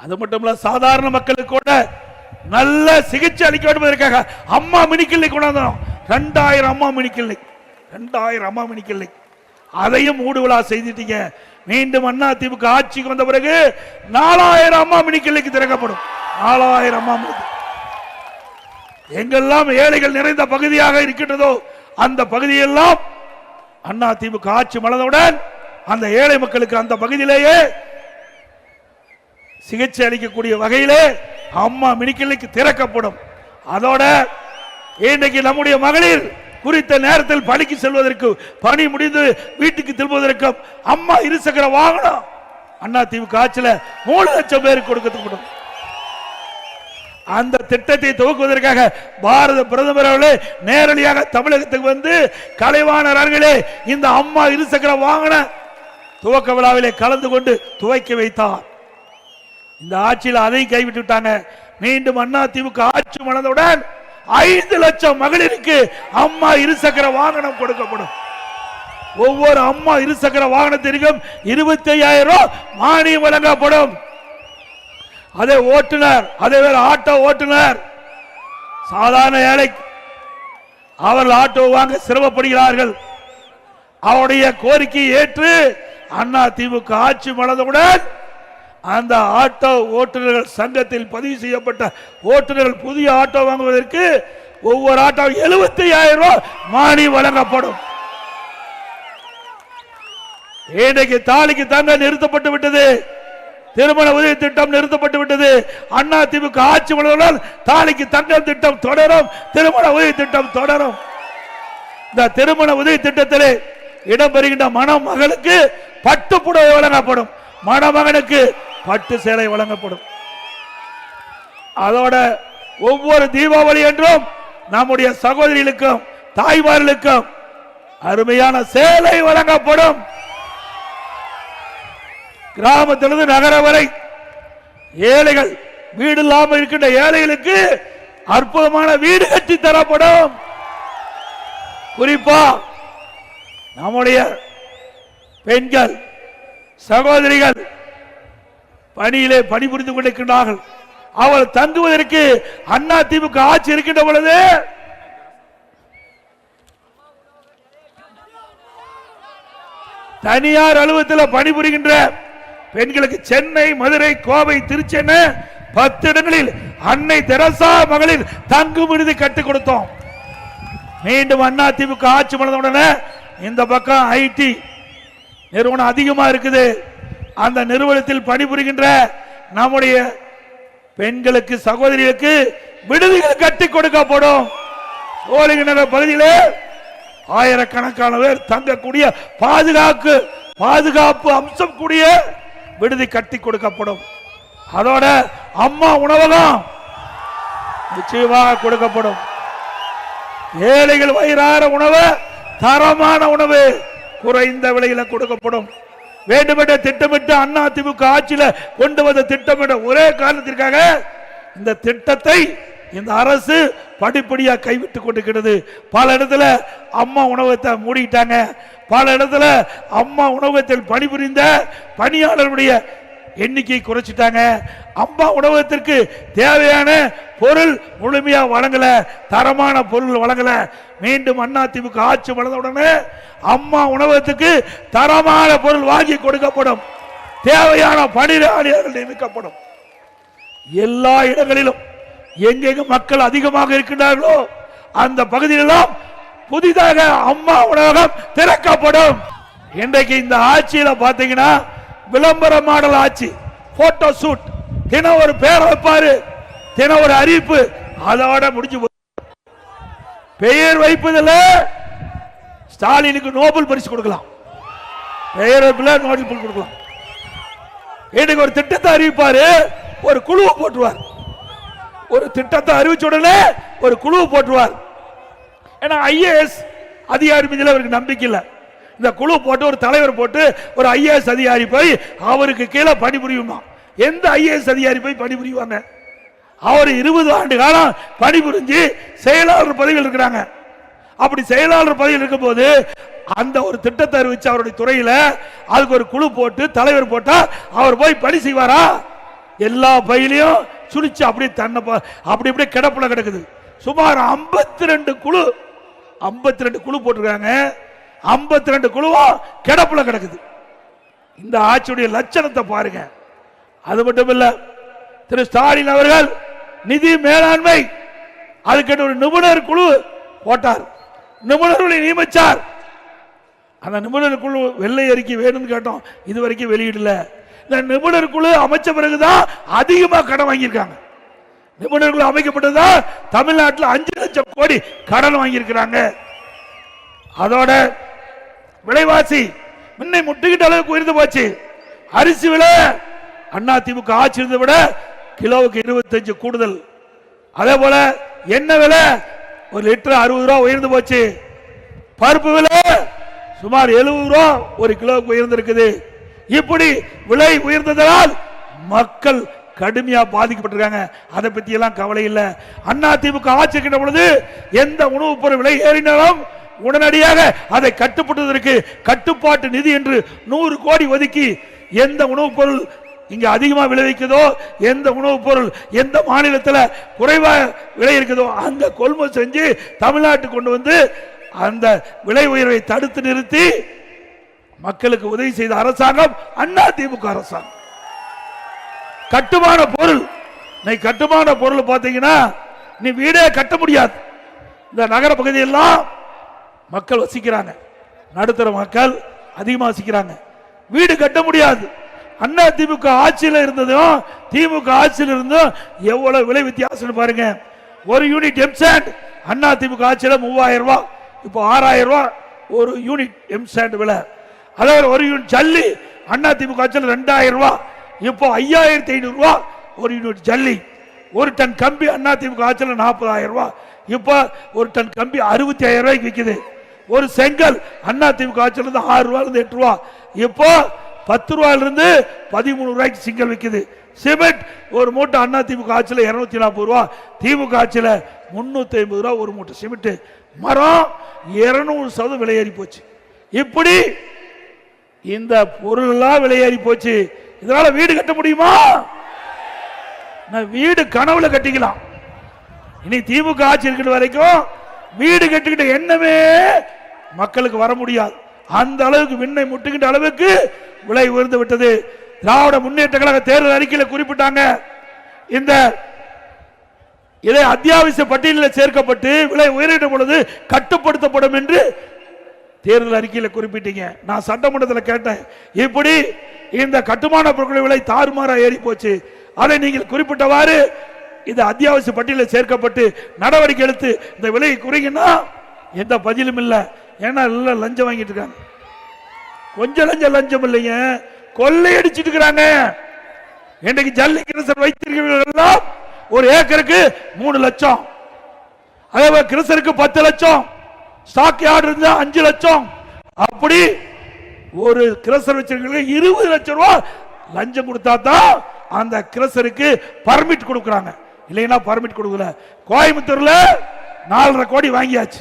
அது மட்டும் இல்ல, சாதாரண மக்களுக்கு கூட நல்ல சிகிச்சை அளிக்க வேண்டும் என்பதற்காக அம்மா மினி கிளினிக் கொண்டாந்தோம். 2000 அம்மா மினி கிளினிக், 2000 அம்மா மினி கிளினிக். அதையும் மூடு விழா செய்துட்டீங்க. மீண்டும் அதிமுக ஆட்சிக்கு வந்த பிறகு 4000 அம்மா மினி கிளினிக் திறக்கப்படும். 4000 அம்மா மினி. எங்கெல்லாம் ஏழைகள் நிறைந்த பகுதியாக இருக்கின்றதோ அந்த பகுதியெல்லாம் அதிமுக ஆட்சி மலர்ந்தவுடன் அந்த ஏழை மக்களுக்கு அந்த பகுதியிலேயே சிகிச்சை அளிக்கக்கூடிய வகையிலே அம்மா மினி கிளினிக் திறக்கப்படும். அதோட இன்றைக்கு நம்முடைய மகளிர் குறித்த நேரத்தில் பணிக்கு செல்வதற்கு, பணி முடிந்து வீட்டுக்கு திரும்புவதற்கும் அம்மா இருசக்கர வாகனம் அதிமுக ஆட்சியில் 3 லட்சம் பேருக்கு கொடுக்கப்படும். அந்த திட்டத்தை துவக்குவதற்காக பாரத பிரதமர் அவர்களே நேரடியாக தமிழகத்துக்கு வந்து கலைவாணர் அவர்களே இந்த அம்மா இருசக்கர வாகன துவக்க விழாவிலே கலந்து கொண்டு துவக்கி வைத்தார். இந்த ஆட்சியில் அதை கைவிட்டு விட்டாங்க. மீண்டும் அதிமுக ஆட்சி மலர்ந்தவுடன் 5 லட்சம் மகளிருக்கு அம்மா இருசக்கர வாகனம் கொடுக்கப்படும். ஒவ்வொரு அம்மா இருசக்கர வாகனத்திற்கும் 25,000 ரூபாய் மானியம் வழங்கப்படும். அதே ஓட்டுநர், அதே வேற ஆட்டோ ஓட்டுநர், சாதாரண ஏழை, அவர்கள் ஆட்டோ வாங்க சிரமப்படுகிறார்கள். அவருடைய கோரிக்கையை ஏற்று அதிமுக ஆட்சி மலர்ந்தவுடன் அந்த ஆட்டோ ஓட்டுநர்கள் சங்கத்தில் பதிவு செய்யப்பட்ட ஓட்டுநர்கள் புதிய ஆட்டோ வாங்குவதற்கு ஒவ்வொரு ஆட்டோ 75,000 ரூபாய் மானியம் வழங்கப்படும். இன்றைக்கு தாலிக்கு தங்க நிறுத்தப்பட்டு விட்டது. திருமண உதவி திட்டம் நிறுத்தப்பட்டு விட்டது. அதிமுக ஆட்சி மலர்ந்தவுடன் தாலிக்கு தங்கம் திட்டம் தொடரும், திருமண உதவி திட்டம் தொடரும். இந்த திருமண உதவி திட்டத்திலே இடம்பெறுகின்ற மணமகளுக்கு பட்டு புடவை வழங்கப்படும், மணமகனுக்கு பட்டு சேலை வழங்கப்படும். அதோட ஒவ்வொரு தீபாவளி என்றும் நம்முடைய சகோதரிகளுக்கும் தாய்மார்களுக்கும் அருமையான சேலை வழங்கப்படும். கிராமத்திலிருந்து நகர வரை ஏழைகள், வீடு இல்லாமல் இருக்கின்ற ஏழைகளுக்கு அற்புதமான வீடு கட்டி தரப்படும். குறிப்பா நம்முடைய பெண்கள் சகோதரிகள் பணியிலே பணிபுரிந்து கொண்டிருக்கிறார்கள். அவள் தங்குவதற்கு அதிமுக ஆட்சி இருக்கின்ற பொழுது தனியார் அலுவலகத்தில் பணிபுரிகின்ற பெண்களுக்கு சென்னை, மதுரை, கோவை, திருச்சி 10 இடங்களில் அன்னை தெரசா மகளிர் தங்கும் விடுதி கட்டி கொடுத்தோம். மீண்டும் அதிமுக ஆட்சி மலர்ந்தவுடனே இந்த பக்கம் ஐடி நிறுவனம் அதிகமா இருக்குது. அந்த நிறுவனத்தில் பணிபுரிகின்ற நம்முடைய பெண்களுக்கு சகோதரிகளுக்கு விடுதிகள் கட்டி கொடுக்கப்படும். சோழிங்கநகர் பகுதியிலே ஆயிரக்கணக்கான பேர் தங்கக்கூடிய பாதுகாப்பு அம்சம் கூடிய விடுதி கட்டி கொடுக்கப்படும். அதோட அம்மா உணவகம் நிச்சயமாக கொடுக்கப்படும். ஏழைகள் வயிறார உணவு, தரமான உணவு குறைந்த விலையில கொடுக்கப்படும். வேண்டுமென்ற திட்டமிட்டு அதிமுக ஆட்சியில கொண்டு வந்த திட்டமிட்ட ஒரே காரணத்திற்காக இந்த திட்டத்தை இந்த அரசு படிப்படியா கைவிட்டுக் கொண்டிருக்கிறது. பல இடத்துல அம்மா உணவகத்தை மூடிட்டாங்க. பல இடத்துல அம்மா உணவகத்தில் பணிபுரிந்த பணியாளர்களுடைய எண்ணிக்கை குறைச்சிட்டாங்க. அம்மா உணவகத்திற்கு தேவையான பொருள் முழுமையா வழங்கல, தரமான பொருள் வழங்கல. மீண்டும் அதிமுக ஆட்சி வளர்ந்த உடனே அம்மா உணவகத்துக்கு தரமான பொருள் வாங்கி கொடுக்கப்படும், தேவையான பணியாளர்கள் நியமிக்கப்படும். எல்லா இடங்களிலும் எங்கெங்க மக்கள் அதிகமாக இருக்கின்றார்களோ அந்த பகுதியிலும் புதிதாக அம்மா உணவகம் திறக்கப்படும். இன்றைக்கு இந்த ஆட்சியில பாத்தீங்கன்னா விளம்பர மாடல் ஆட்சி, போட்டோ ஷூட், தினம் ஒரு பேர் வைப்பாரு, தினம் ஒரு அறிவிப்பு, அதோட முடிஞ்சு. பெயர் வைப்பதில் ஸ்டாலினுக்கு நோபல் பரிசு கொடுக்கலாம், பெயர் வைப்பில் நோபல் பரிசு கொடுக்கலாம். இன்னைக்கு ஒரு திட்டத்தை அறிவிப்பாரு, ஒரு குழுவை போட்டுருவார். ஒரு திட்டத்தை அறிவிச்ச உடனே ஒரு குழுவை போட்டுருவார். ஏன்னா ஐஏஎஸ் அதிகாரி மீது அவருக்கு நம்பிக்கை இல்லை. இந்த குழு போட்டு ஒரு தலைவர் போட்டு ஒரு ஐஏஎஸ் அதிகாரி போய் அவருக்கு கீழே பணிபுரியுமா? எந்த ஐஏஎஸ் அதிகாரி போய் பணிபுரிவாங்க? அவர் 20 ஆண்டு காலம் பணிபுரிஞ்சு செயலாளர் பதவியில் இருக்கிறாங்க. அப்படி செயலாளர் பதவியில் இருக்கும் போது அந்த ஒரு திட்டத்தை அறிவிச்சு அவருடைய துறையில அதுக்கு ஒரு குழு போட்டு தலைவர் போட்டா அவர் போய் பணி செய்வாரா? எல்லா பயிலையும் சுழிச்சு அப்படியே தன்னை அப்படி அப்படியே கிடப்புல கிடக்குது. சுமார் 52 குழு 52 குழு போட்டிருக்காங்க. 52 குழுவும் கிடப்புல கிடக்குது. இந்த ஆட்சியுடைய லட்சணத்தை பாருங்க. அது மட்டும் இல்ல, திரு ஸ்டாலின் அவர்கள் நிதி மேலாண்மை அதுக்கு ஒரு நிபுணர் குழு போட்டார், நிபுணர்களை நியமிச்சார். அந்த நிபுணர் குழு வெள்ளை அறிக்கை வேணும்னு கேட்டோம், இதுவரைக்கும் வெளியிடல. இந்த நிபுணர் குழு அமைச்ச பிறகுதான் அதிகமாக கடன் வாங்கியிருக்காங்க. நிபுணர்கள் அமைக்கப்பட்டதா தமிழ்நாட்டில் 5 லட்சம் கோடி கடன் வாங்கியிருக்கிறாங்க. அதோட விலைவாசி முன்னை முட்டுக்கிட்ட அளவுக்கு உயர்ந்து போச்சு. அரிசி விலை அதிமுக ஆட்சி இருந்ததை விட கிலோவுக்கு 25 கூடுதல். அதே போல எண்ணெய் விலை ஒரு லிட்டர் 60 ரூபாய் உயர்ந்து போச்சு. பருப்பு விலை சுமார் 70 ரூபாய் ஒரு கிலோவுக்கு உயர்ந்திருக்குது. இப்படி விலை உயர்ந்ததால் மக்கள் கடுமையா பாதிக்கப்பட்டிருக்காங்க. அதை பத்தி எல்லாம் கவலை இல்லை. அதிமுக ஆட்சி இருக்கின்ற பொழுது எந்த உணவுப் பொருள் விலை ஏறினாலும் உடனடியாக அதை கட்டுப்படுவதற்கு கட்டுப்பாட்டு நிதி என்று 100 கோடி ஒதுக்கி எந்த உணவுப் பொருள் இங்க அதிகமா விளைவிக்குதோ, எந்த உணவுப் பொருள் எந்த மாநிலத்தில் குறைவா விலை இருக்குதோ அங்க கொள்முதல் செஞ்சு தமிழ்நாட்டுக்கு கொண்டு வந்து அந்த விலை உயர்வை தடுத்து நிறுத்தி மக்களுக்கு உதவி செய்த அரசாங்கம் அதிமுக அரசாங்கம். கட்டுமான பொருள், கட்டுமான பொருள் பார்த்தீங்கன்னா நீ வீடே கட்ட முடியாது. இந்த நகர பகுதியெல்லாம் மக்கள் வசிக்கிறாங்க, நடுத்தர மக்கள் அதிகமாக வசிக்கிறாங்க, வீடு கட்ட முடியாது. அதிமுக ஆட்சியில் இருந்ததும் திமுக ஆட்சியில் இருந்தும் எவ்வளவு விலை வித்தியாசம் பாருங்க. ஒரு யூனிட் எம்சாண்ட் அதிமுக ஆட்சியில் 3000 ரூபாய், இப்போ 6000 ரூபாய் ஒரு யூனிட் எம்சாண்ட் விலை. அதாவது ஒரு யூனிட் ஜல்லி அதிமுக ஆட்சியில் 2000 ரூபாய், இப்போ 5500 ரூபாய் ஒரு யூனிட் ஜல்லி. ஒரு டன் கம்பி அதிமுக ஆட்சியில் 40000 ரூபாய், இப்போ ஒரு டன் கம்பி 65000 ரூபாய்க்கு விற்குது. ஒரு செங்கல் அதிமுக ஆட்சியில் 6 ரூபாயிலிருந்து 8 ரூபாய், இப்போ 10 ரூபாயிலிருந்து 13 ரூபாய்க்கு செங்கல் விற்குது. சிமெண்ட் ஒரு மூட்டை அதிமுக ஆட்சியில் 240 ரூபாய், திமுக ஆட்சியில் 350 ரூபாய் ஒரு மூட்டை சிமெண்ட். மரம் 200% விலையேறி போச்சு. இப்படி இந்த பொருள் எல்லாம் விலையேறி போச்சு. இதனால வீடு கட்ட முடியுமா? வீடு கனவுல கட்டிக்கலாம். இனி திமுக ஆட்சி இருக்கிற வரைக்கும் வீடு கட்டிக்கிட்ட எண்ணமே மக்களுக்கு வர முடியாது. அந்த அளவுக்கு விண்ணை முட்டுகின்ற அளவுக்கு விலை உயர்ந்து விட்டது. திராவிட முன்னேற்ற கழக தேர்தல் அறிக்கையில் குறிப்பிட்டாங்க, இந்த இதை அத்தியாவசிய பட்டியலில் சேர்க்கப்பட்டு விலை உயர்ந்த பொழுது கட்டுப்படுத்தப்படும் என்று தேர்தல் அறிக்கையில் குறிப்பிட்டீங்க. நான் சட்டமன்றத்தில் கேட்டேன், இப்படி இந்த கட்டுமான பொருட்கள் விலை தாறுமாறா ஏறி போச்சு, அதை நீங்கள் குறிப்பிட்டவாறு இது அத்தியாவசிய பட்டியலில் சேர்க்கப்பட்டு நடவடிக்கை எடுத்து இந்த விலையை குறைங்கன்னா எந்த பதிலும் இல்லை. ஏன்னா எல்லாம் லஞ்சம் வாங்கிட்டு இருக்காங்க. கொஞ்சம் லஞ்சம் இல்லைங்க, கொள்ளையடிச்சிட்டு இருக்கிறாங்க. இன்றைக்கு ஜல்லி கிருசர் வைத்திருக்கிறவர்கள் ஒரு ஏக்கருக்கு 3 லட்சம், அதே போல கிருசருக்கு 10 லட்சம், ஸ்டாக் யார்டு இருந்தா 5 லட்சம், அப்படி ஒரு கிரசர் வச்சிருக்க 20 லட்சம் ரூபாய் லஞ்சம் கொடுத்தா தான் அந்த கிரசருக்கு பர்மிட் கொடுக்கறாங்க, இல்லைன்னா பர்மிட் கொடுக்கல. கோயம்புத்தூர்ல 4.5 கோடி வாங்கியாச்சு,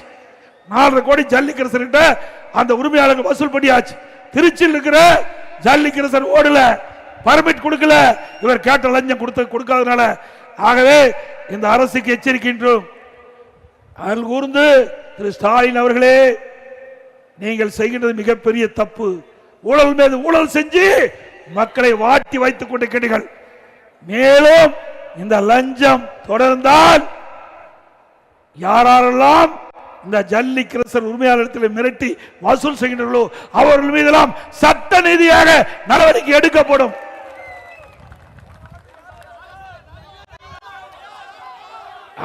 4.5 கோடி ஜல்லி கிரசர் கிட்ட அந்த உரிமையாளர்கள் வசூல் பண்ணியாச்சு. திருச்சியில் இருக்கிற ஜல்லி கிரசர் ஓடல, பர்மிட் கொடுக்கல, இவர் கேட்ட லஞ்சம் கொடுக்காதனால. ஆகவே இந்த அரசுக்கு எச்சரிக்கின்றோம். அருள் கூர்ந்து திரு ஸ்டாலின் அவர்களே, நீங்கள் செய்கின்றது மிகப்பெரிய தப்பு. ஊழல் மீது ஊழல் செஞ்சு மக்களை வாட்டி வைத்துக் கொண்டிருக்கிறீர்கள். மேலும் இந்த லஞ்சம் தொடர்ந்தால் யாரெல்லாம் இந்த ஜல்லி கிரசர் உரிமையாளர்கள் மிரட்டி வசூல் செய்கின்றனர்களோ அவர்கள் மீதெல்லாம் சட்ட ரீதியாக நடவடிக்கை எடுக்கப்படும்.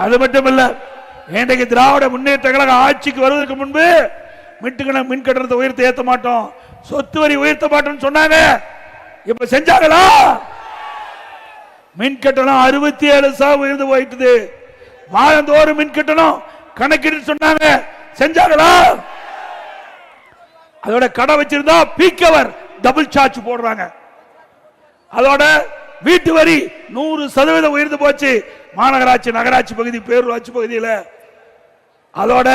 அது மட்டுமல்ல, இன்றைக்கு திராவிட முன்னேற்ற கழக ஆட்சிக்கு வருவதற்கு முன்பு மின் கட்டணத்தை உயர்த்த ஏற்ற மாட்டோம், சொத்து வரி உயர்த்த மாட்டோம் சொன்னாங்க. இப்ப செஞ்சாங்களா? மின் கட்டணம் 67% உயர்ந்து போயிட்டு, மாதந்தோறும் மின் கட்டணம் கணக்கிட்டு சொன்னாங்க, செஞ்சாங்களா? அதோட கடை வச்சிருந்தா பீக்கவர் டபுள் சார்ஜ் போடுறாங்க. அதோட வீட்டு வரி 100% உயர்ந்து போச்சு மாநகராட்சி, நகராட்சி பகுதி, பேரூராட்சி பகுதியில். அதோட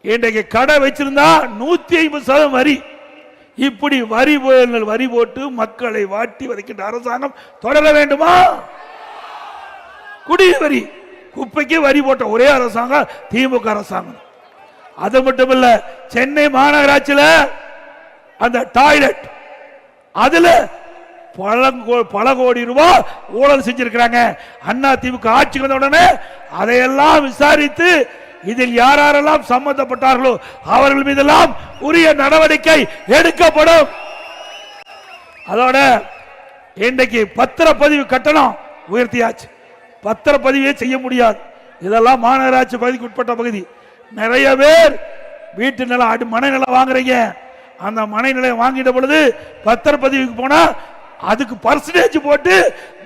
இன்றைக்கு கடை வச்சிருந்தா 150% வரி. இப்படி வரி போட்டு மக்களை வாட்டி வதைக்கின்ற அரசாங்கம் தொடர வேண்டுமா? குடிநீர் வரி, குப்பைக்கு வரி போட்ட ஒரே அரசாங்கம் திமுக அரசாங்கம். அது மட்டுமல்ல, சென்னை மாநகராட்சியில் அந்த டாய்லெட் அதுல பல கோடி ரூபாய் ஊழல் செஞ்சிருக்கிறாங்க. அண்ணா திமுக ஆட்சிக்கு வந்த உடனே அதையெல்லாம் விசாரித்து இதில் யாரெல்லாம் சம்பந்தப்பட்டார்களோ அவர்கள் மீதெல்லாம் உரிய நடவடிக்கை எடுக்கப்படும். அதோட இன்றைக்கு பத்திரப்பதிவு கட்டணம் உயர்த்தியாச்சு. பத்திரப்பதிவே செய்ய முடியாது. இதெல்லாம் மாநகராட்சி பகுதிக்கு உட்பட்ட பகுதி. நிறைய பேர் வீட்டு நிலம், மனை நிலம் வாங்குறீங்க. அந்த மனை நிலையம் வாங்கிட்ட பொழுது பத்திரப்பதிவுக்கு போனா அதுக்கு பர்சன்டேஜ் போட்டு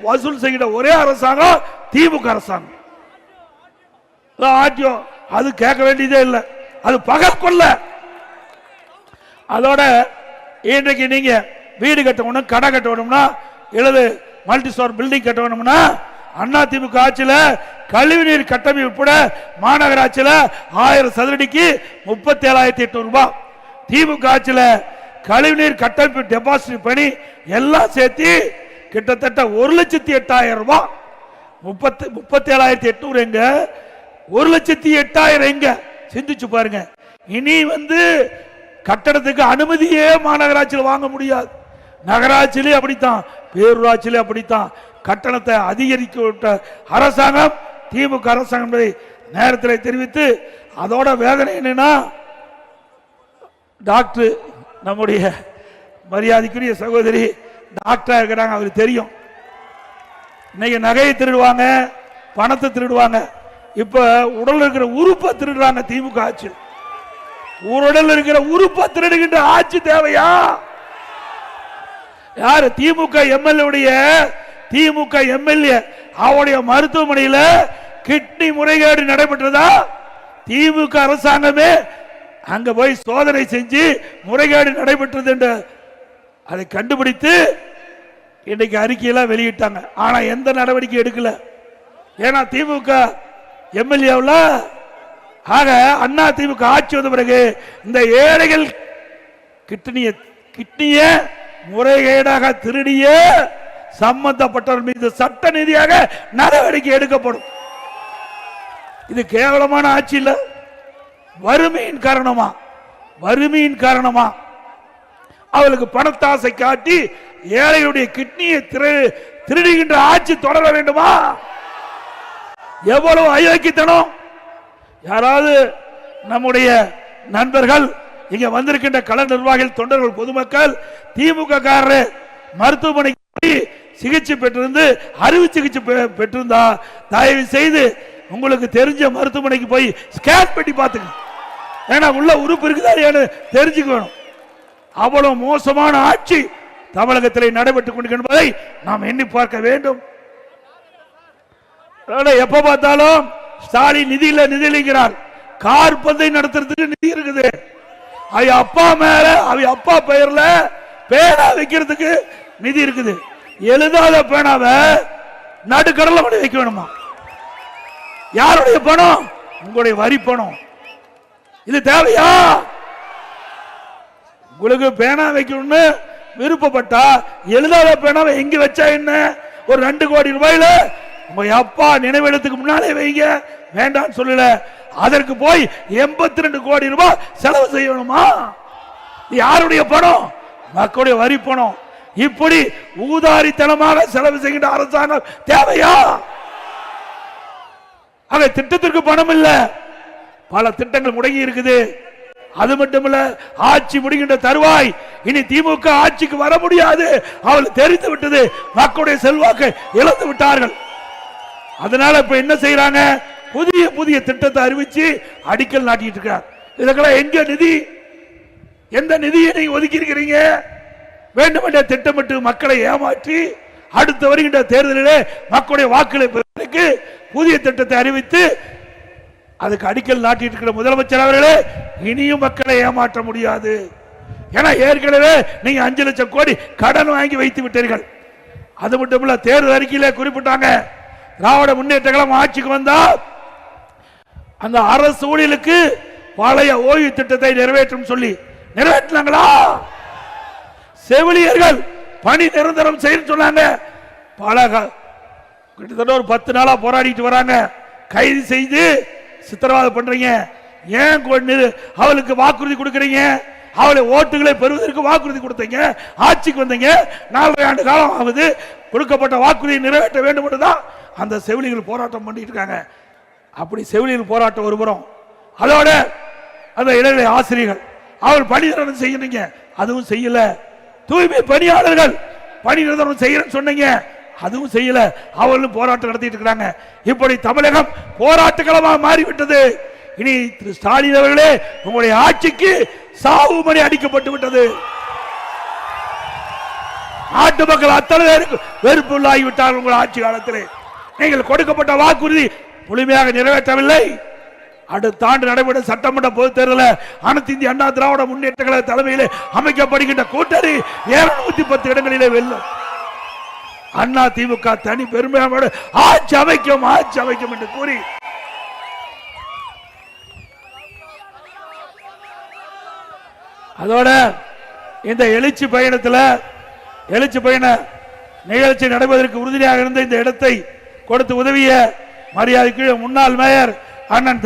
வசூல் செய்கிற ஒரே அரசாங்கம் திமுக அரசாங்கம். ஆட்சியம் அது கேட்க வேண்டியதே இல்லை, அது பகல் கொள்ள. அதோட இன்றைக்கு நீங்க வீடு கட்டணும், கடை கட்டணும்னா, இல்லது multi store building கட்டணும்னா, Anna DMK ஆட்சியில் கழிவுநீர் கட்டமைப்பு உட்பட மாநகராட்சியில் 1000 சதுரடிக்கு 37,800 ரூபாய், திமுக ஆட்சியில் கழிவுநீர் கட்டமைப்பு டெபாசிட் பணி எல்லாம் சேர்த்து கிட்டத்தட்ட 1,08,000 ரூபாய். 37,800 எங்க, 1,08,000 எங்க? சிந்திச்சு பாருங்க. இனி கட்டடத்துக்கு அனுமதியே மாநகராட்சியில் வாங்க முடியாது. நகராட்சியிலே அப்படித்தான், பேரூராட்சியிலே அப்படித்தான். கட்டணத்தை அதிகரிக்க விட்ட அரசாங்கம் திமுக அரசாங்கம் என்பதை நேரத்தில் தெரிவித்து, அதோட வேதனை என்னன்னா, டாக்டர் நம்முடைய மரியாதைக்குரிய சகோதரி டாக்டரா இருக்கிறாங்க, அவருக்கு தெரியும். இன்னைக்கு நகையை திருடுவாங்க, பணத்தை திருடுவாங்க, இப்ப உடல் இருக்கிற உறுப்பை திருடுறாங்க திமுக ஆட்சி. உடல் இருக்கிற உறுப்பை திருடுகின்ற ஆட்சி தேவையா? யாரு? திமுக எம்எல்ஏ அவருடைய மருத்துவமனையில் கிட்னி முறைகேடு நடைபெற்றதா? திமுக அரசாங்கமே அங்க போய் சோதனை செஞ்சு முறைகேடு நடைபெற்றது என்று அதை கண்டுபிடித்து இன்னைக்கு அறிக்கையெல்லாம் வெளியிட்டாங்க. ஆனா எந்த நடவடிக்கை எடுக்கல. ஏன்னா திமுக எம்எல்ஏவில் ஆக அண்ணா திமுக ஆட்சி வந்த பிறகு இந்த ஏழைகள் கிட்னிய முறைகேடாக திருடிய சம்பந்தப்பட்டவர் மீது சட்ட ரீதியாக நடவடிக்கை எடுக்கப்படும். இது கேவலமான ஆட்சி இல்ல. வறுமையின் காரணமா அவளுக்கு பணத்தாசை காட்டி ஏழைகளுடைய கிட்னியை திருடுகின்ற ஆட்சி தொடர வேண்டுமா? எவ்வளவு அயோக்கியத்தனம்! யாராவது நம்முடைய நண்பர்கள், இங்க வந்திருக்கின்ற கள நிர்வாகிகள், தொண்டர்கள், பொதுமக்கள் திமுக காரர் மருத்துவமனைக்கு சிகிச்சை பெற்றிருந்து அறுவை சிகிச்சை பெற்றிருந்தா தயவு செய்து உங்களுக்கு தெரிஞ்ச மருத்துவமனைக்கு போய் ஸ்கேன் பண்ணி பார்த்துங்க. ஏன்னா உள்ள உறுப்பு இருக்குதா தெரிஞ்சுக்கணும். அவ்வளவு மோசமான ஆட்சி தமிழகத்தில் நடைபெற்றுக் கொண்டிருப்பதை நாம் எண்ணி பார்க்க வேண்டும். எப்ப பார்த்தாலும் ஸ்டாலின் நிதி இல்லைங்கிறார். கார் பந்தை நடத்துறதுக்கு நிதி இருக்குது. அவ அப்பா மேல, அவ அப்பா பெயர்ல பேனா வைக்கிறதுக்கு நிதி இருக்குது. எழுதாத பேனாவை நடுக்கடல கொண்டு வைக்க வேணுமா? யாருடைய பணம்? உங்களுடைய வரி பணம். இது தேவையா? உங்களுக்கு பேனா வைக்கணும்னு விருப்பப்பட்டா எழுதாத பேனாவை எங்க வச்சா என்ன, ஒரு 2 கோடி ரூபாயில உங்க அப்பா நினைவிடத்துக்கு முன்னாலே வைங்க, வேண்டாம் சொல்லல. அதற்கு போய் 82 கோடி ரூபாய் செலவு செய்யணுமா? யாருடைய பணம்? மக்களுடைய வரி பணம். இப்படி ஊதாரித்தனமாக செலவு செய்கின்ற அரசாங்கம் தேவையா? ஆக திட்டத்திற்கு பணம் இல்ல, பல திட்டங்கள் முடங்கி இருக்குது. அது மட்டுமல்ல, ஆட்சி முடிகின்ற தருவாய், இனி திமுக ஆட்சிக்கு வர முடியாது, அவள் தெரிந்து விட்டது, மக்களுடைய செல்வாக்கை இழந்து விட்டார்கள். அதனால இப்ப என்ன செய்யறாங்க, புதிய புதிய திட்டத்தை அறிவிச்சு அடிக்கல் நாட்டிட்டு இருக்கார். இதுக்கெல்லாம் எங்க நிதி? எந்த நிதியை நீங்க ஒதுக்கி இருக்கிறீங்க? வேண்டுமென்ற திட்டமிட்டு மக்களை ஏமாற்றி அடுத்து வருகின்ற தேர்தலிலே மக்களுடைய வாக்குகளை பெறுவதற்கு புதிய திட்டத்தை அறிவித்து அதுக்கு அடிக்கல் நாட்டிட்டு இருக்கிற முதலமைச்சர் அவர்களே, இனியும் மக்களை ஏமாற்ற முடியாது. ஏன்னா ஏற்கனவே நீங்க 5 லட்சம் கோடி கடன் வாங்கி வைத்து விட்டீர்கள். அது மட்டுமல்ல, தேர்தல் அறிக்கையில குறிப்பிட்டாங்க, திராவிட முன்னேற்ற கழகம் ஆட்சிக்கு வந்தா அந்த அரசு ஊழியர்களுக்கு பழைய ஓய்வு திட்டத்தை நிறைவேற்றும் சொல்லி நிறைவேற்றினாங்களா? செவிலியர்கள் பணி நிரந்தரம் செய்ய சொன்னாங்க. பல கிட்டத்தட்ட ஒரு 10 நாளா போராடிட்டு வராங்க. கைது செய்து சித்திரவதை பண்றீங்க. ஏன் அவளுக்கு வாக்குறுதி கொடுக்கறீங்க? அவளை ஓட்டுகளை பெறுவதற்கு வாக்குறுதி கொடுத்தீங்க, ஆட்சிக்கு வந்தீங்க, 4 ஆண்டு காலம் ஆகுது, கொடுக்கப்பட்ட வாக்குறுதியை நிறைவேற்ற வேண்டும் என்றுதான் அந்த செவிலியர்கள் போராட்டம் பண்ணிட்டு இருக்காங்க. அப்படி செவிலியர்கள் போராட்டம் ஒருபுறம், அதோட அந்த இடைநிலை ஆசிரியர்கள் அவள் பணி நிரந்தரம் செய்யறீங்க, அதுவும் செய்யல. தூய்மை பணியாளர்கள் பணி நிரந்தரம் செய்யறேன்னு சொன்னீங்க, அதுவும் செய்யல. அவர்களும் போராட்டம் நடத்திட்டு இருக்காங்க. இப்படி தமிழகம் போராட்ட களமாக மாறிவிட்டது. இனி திரு ஸ்டாலின் அவர்களே, உங்களுடைய ஆட்சிக்கு சாவு மணி அடிக்கப்பட்டு விட்டது. நாட்டு மக்கள் அத்தனை பேருக்கு வெறுப்புள்ளாகிவிட்டார்கள். உங்கள் ஆட்சி காலத்திலே நீங்கள் கொடுக்கப்பட்ட வாக்குறுதி முழுமையாக நிறைவேற்றவில்லை. அடுத்த ஆண்டு நடைபெறும் சட்டமன்ற பொதுத் தேர்தலில் அனைத்து இந்திய அண்ணா திராவிட முன்னேற்ற கழக தலைமையிலே அமைக்கப்படுகின்ற கூட்டணி 210 இடங்களிலே வெல்லும். அண்ணா திமுக தனி பெருமையோடு ஆட்சி அமைக்கும் என்று கூறி அதோட இந்த எழுச்சி பயண நிகழ்ச்சி நடப்பதற்கு உறுதியாக இருந்த இந்த இடத்தை கொடுத்து உதவிய மரியாதைக்கு முன்னாள் மேயர் அண்ணன்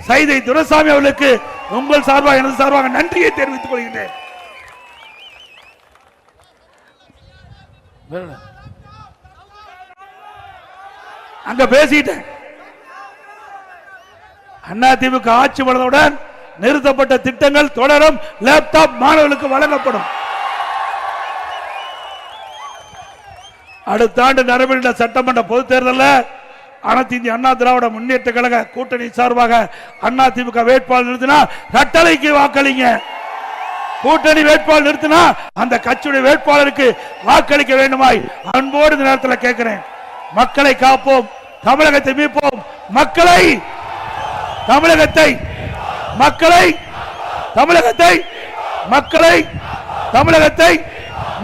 சைதை துரைசாமி அவர்களுக்கு உங்கள் சார்பாக எனது சார்பாக நன்றியை தெரிவித்துக் கொள்கின்றேன். அங்க பேசிட்டேன். அதிமுக ஆட்சி வளர்ந்தவுடன் நிறுத்தப்பட்ட திட்டங்கள் தொடரும். லேப்டாப் மாணவர்களுக்கு வழங்கப்படும். அடுத்த ஆண்டு நடைபெறுகின்ற சட்டமன்ற பொதுத் தேர்தலில் அனைத்து இந்திய அண்ணா திராவிட முன்னேற்ற கழக கூட்டணி சார்பாக அதிமுக வேட்பாளர் நிறுத்தினா கட்டளைக்கு வாக்களிங்க. கூட்டணி வேட்பாளர் நிறுத்தினா அந்த கட்சியுடைய வேட்பாளருக்கு வாக்களிக்க வேண்டுமாய் அன்போடு இந்த நேரத்தில் கேட்கிறேன். மக்களை காப்போம், தமிழகத்தை மீட்போம், மக்களை தமிழகத்தை மக்களை தமிழகத்தை மக்களை தமிழகத்தை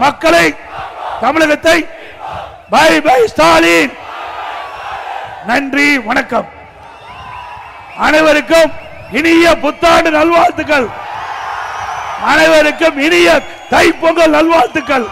மக்களை தமிழகத்தை பை பை ஸ்டாலின். நன்றி, வணக்கம். அனைவருக்கும் இனிய புத்தாண்டு நல்வாழ்த்துக்கள். அனைவருக்கும் இனிய தைப்பொங்கல் நல்வாழ்த்துக்கள்.